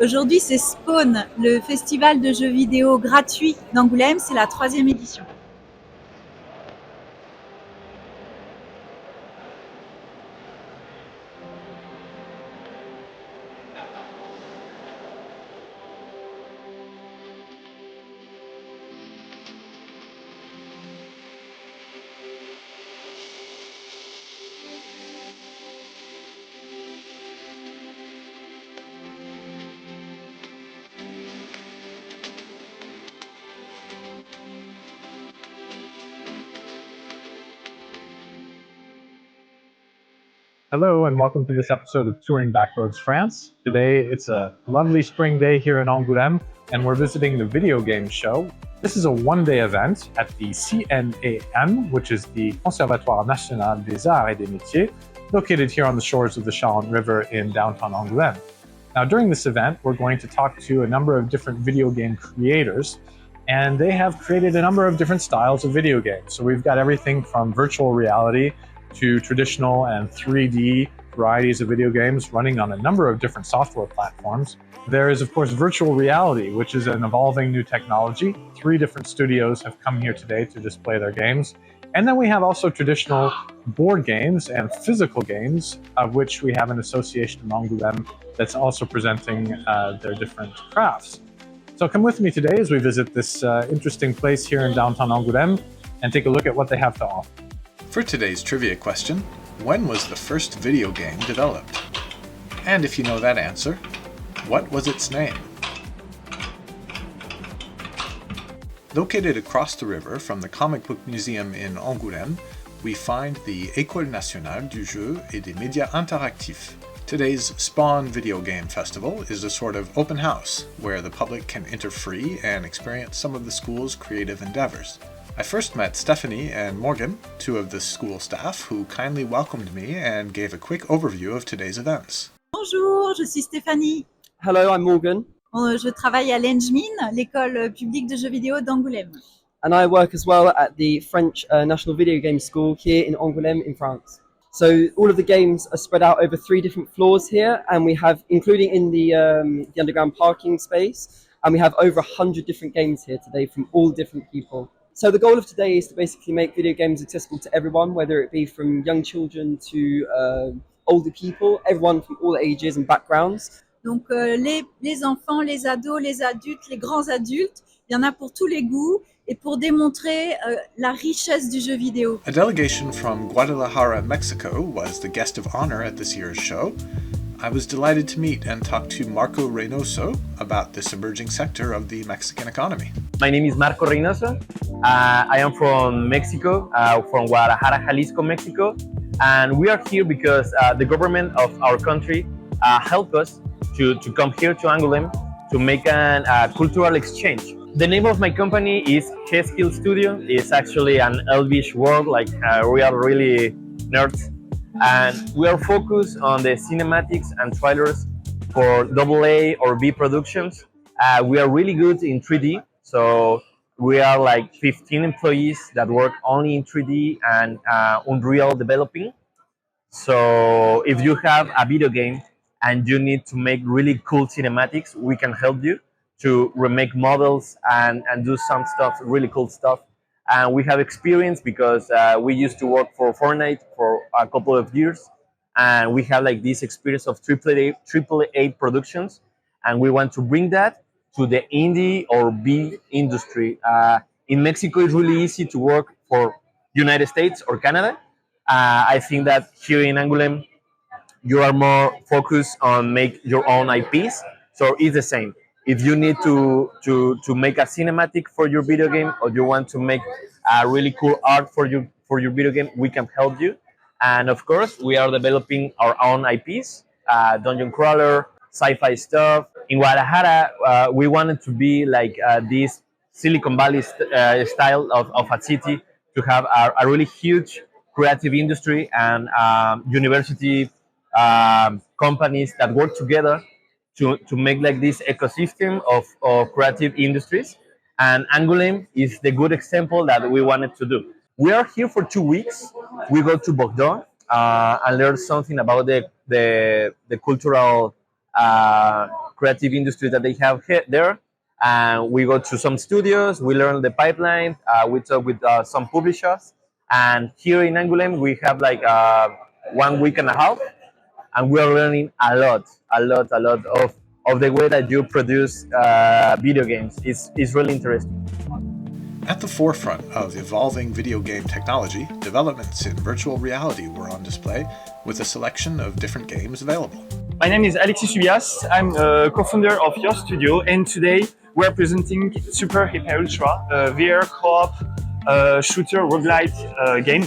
Aujourd'hui, c'est Spawn, le festival de jeux vidéo gratuit d'Angoulême. C'est la 3e édition. Hello and welcome to this episode of Touring Backroads France. Today it's a lovely spring day here in Angoulême and we're visiting the video game show. This is a one-day event at the CNAM, which is the Conservatoire National des Arts et des Métiers, located here on the shores of the Charente River in downtown Angoulême. Now during this event, we're going to talk to a number of different video game creators, and they have created a number of different styles of video games. So we've got everything from virtual reality to traditional and 3D varieties of video games running on a number of different software platforms. There is, of course, virtual reality, which is an evolving new technology. 3 different studios have come here today to display their games. And then we have also traditional board games and physical games, of which we have an association in Angoulême that's also presenting their different crafts. So come with me today as we visit this interesting place here in downtown Angoulême and take a look at what they have to offer. For today's trivia question, when was the first video game developed? And if you know that answer, what was its name? Located across the river from the Comic Book Museum in Angoulême, we find the École nationale du jeu et des médias interactifs. Today's Spawn Video Game Festival is a sort of open house where the public can enter free and experience some of the school's creative endeavors. I first met Stephanie and Morgan, 2 of the school staff, who kindly welcomed me and gave a quick overview of today's events. Bonjour, je suis Stéphanie. Hello, I'm Morgan. Je travaille à l'ENJMIN, l'école publique de jeux vidéo d'Angoulême. And I work as well at the French National Video Game School here in Angoulême in France. So all of the games are spread out over 3 different floors here, and we have, including in the underground parking space, and we have over 100 different games here today from all different people. So the goal of today is to basically make video games accessible to everyone, whether it be from young children to older people, everyone from all ages and backgrounds. Donc les enfants, les ados, les adultes, les grands adultes, il y en a pour tous les goûts et pour démontrer la richesse du jeu vidéo. A delegation from Guadelajara, Mexico was the guest of honor at this year's show. I was delighted to meet and talk to Marco Reynoso about this emerging sector of the Mexican economy. My name is Marco Reynoso. I am from Mexico, from Guadalajara, Jalisco, Mexico. And we are here because the government of our country helped us to come here to Angoulême to make a cultural exchange. The name of my company is Heskil Studio. It's actually an Elvish word, like we are really nerds. And we are focused on the cinematics and trailers for AA or B productions. We are really good in 3D, so we are like 15 employees that work only in 3D and Unreal developing. So if you have a video game and you need to make really cool cinematics, we can help you to remake models and do some stuff, really cool stuff. And we have experience because we used to work for Fortnite for a couple of years, and we have like this experience of AAA productions, and we want to bring that to the indie or B industry. In Mexico, it's really easy to work for United States or Canada. I think that here in Angoulême, you are more focused on make your own IPs, so it's the same. If you need to make a cinematic for your video game, or you want to make a really cool art for your video game, we can help you. And of course, we are developing our own IPs, dungeon crawler, sci-fi stuff. In Guadalajara, we wanted to be like this Silicon Valley style of a city, to have a really huge creative industry and university companies that work together to make like this ecosystem of creative industries. And Angoulême is the good example that we wanted to do. We are here for 2 weeks. We go to Bordeaux and learn something about the cultural creative industry that they have there. And we go to some studios, we learn the pipeline, we talk with some publishers. And here in Angoulême, we have like 1 week and a half, and we are learning a lot of the way that you produce video games. It's really interesting. At the forefront of evolving video game technology, developments in virtual reality were on display with a selection of different games available. My name is Alexis Subias. I'm a co-founder of Yorf Studio, and today we're presenting Super Hyper Ultra, a VR co-op shooter roguelite game.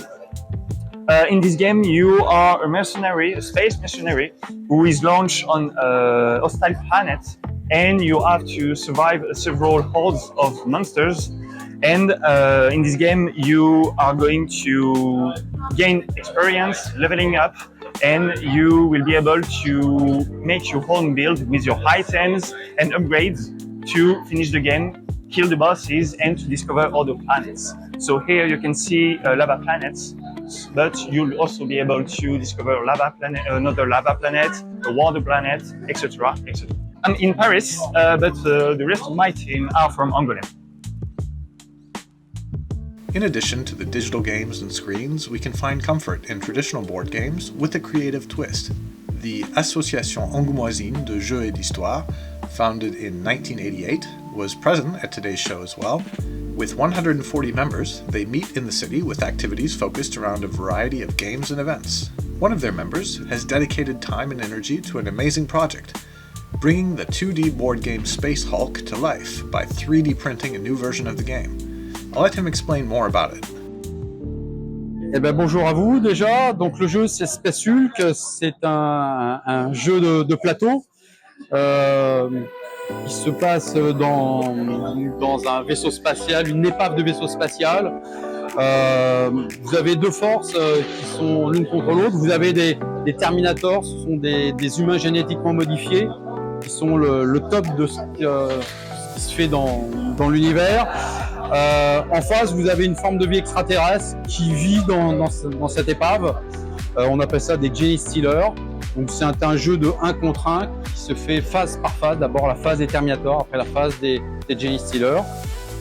In this game, you are a mercenary, a space mercenary, who is launched on a hostile planet, and you have to survive several hordes of monsters. And in this game, you are going to gain experience, leveling up, and you will be able to make your own build with your items and upgrades to finish the game, kill the bosses, and to discover other planets. So here you can see lava planets, but you'll also be able to discover another lava planet, a water planet, etc., etc. I'm in Paris, but the rest of my team are from Angoulême. In addition to the digital games and screens, we can find comfort in traditional board games with a creative twist. The Association Angoumoisine de Jeux et d'Histoire, founded in 1988, was present at today's show as well. With 140 members, they meet in the city with activities focused around a variety of games and events. One of their members has dedicated time and energy to an amazing project, bringing the 2D board game Space Hulk to life by 3D printing a new version of the game. I'll let him explain more about it. Eh ben, bonjour à vous déjà. Donc le jeu c'est Space Hulk, c'est un jeu de plateau qui se passe dans un vaisseau spatial, une épave de vaisseau spatial. Vous avez deux forces qui sont l'une contre l'autre. Vous avez des Terminators, ce sont des humains génétiquement modifiés qui sont le top de ce qui se fait dans l'univers. En face, vous avez une forme de vie extraterrestre qui vit dans cette épave. On appelle ça des Genie Stealers. Donc c'est un jeu de 1 contre 1 qui se fait phase par phase. D'abord la phase des Terminators, après la phase des Genie Stealers.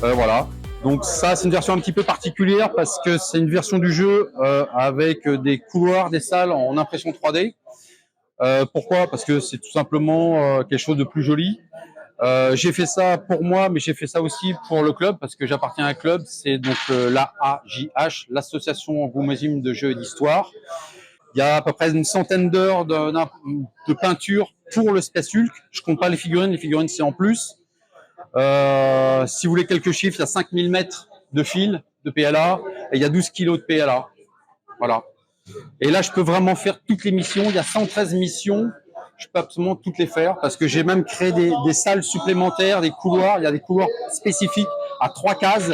Voilà. Donc ça, c'est une version un petit peu particulière parce que c'est une version du jeu avec des couloirs, des salles en impression 3D. Pourquoi? Parce que c'est tout simplement quelque chose de plus joli. J'ai fait ça pour moi, mais j'ai fait ça aussi pour le club parce que j'appartiens à un club. C'est donc l'AAJH, l'Association Angoulême de Jeux et d'Histoire. Il y a à peu près une centaine d'heures de peinture pour le Space Hulk. Je compte pas les figurines c'est en plus. Si vous voulez quelques chiffres, il y a 5000 mètres de fil de PLA et il y a 12 kilos de PLA. Voilà. Et là, je peux vraiment faire toutes les missions. Il y a 113 missions. Je peux absolument toutes les faire parce que j'ai même créé des salles supplémentaires, des couloirs. Il y a des couloirs spécifiques à 3 cases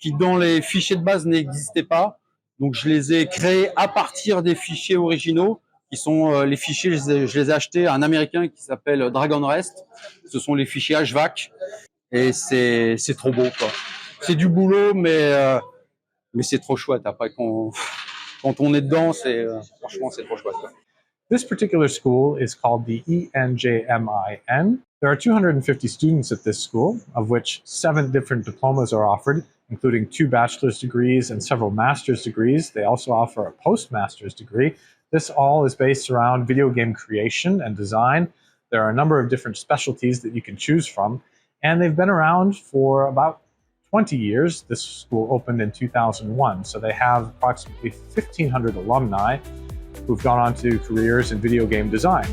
qui, dans les fichiers de base, n'existaient pas. Donc, je les ai créés à partir des fichiers originaux qui sont les fichiers, je les ai achetés à un Américain qui s'appelle Dragon Rest. Ce sont les fichiers HVAC et c'est trop beau, quoi. C'est du boulot, mais c'est trop chouette. Après, quand on est dedans, franchement, c'est trop chouette, quoi. This particular school is called the ENJMIN. There are 250 students at this school, of which 7 different diplomas are offered, including 2 bachelor's degrees and several master's degrees. They also offer a postmaster's degree. This all is based around video game creation and design. There are a number of different specialties that you can choose from, and they've been around for about 20 years. This school opened in 2001, so they have approximately 1,500 alumni who've gone on to careers in video game design.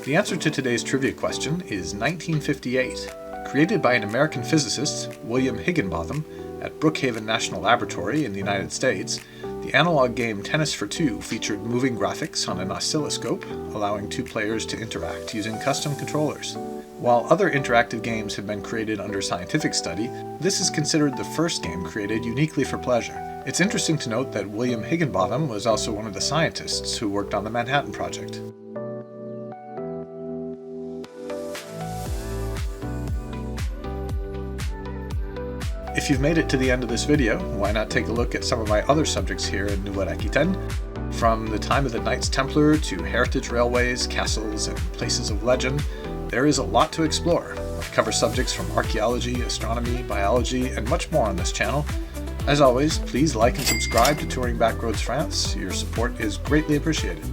The answer to today's trivia question is 1958. Created by an American physicist, William Higginbotham, at Brookhaven National Laboratory in the United States, the analog game Tennis for Two featured moving graphics on an oscilloscope, allowing 2 players to interact using custom controllers. While other interactive games have been created under scientific study, this is considered the first game created uniquely for pleasure. It's interesting to note that William Higginbotham was also one of the scientists who worked on the Manhattan Project. If you've made it to the end of this video, why not take a look at some of my other subjects here in Nouvelle-Aquitaine? From the time of the Knights Templar to heritage railways, castles, and places of legend, there is a lot to explore. I cover subjects from archaeology, astronomy, biology, and much more on this channel. As always, please like and subscribe to Touring Backroads France. Your support is greatly appreciated.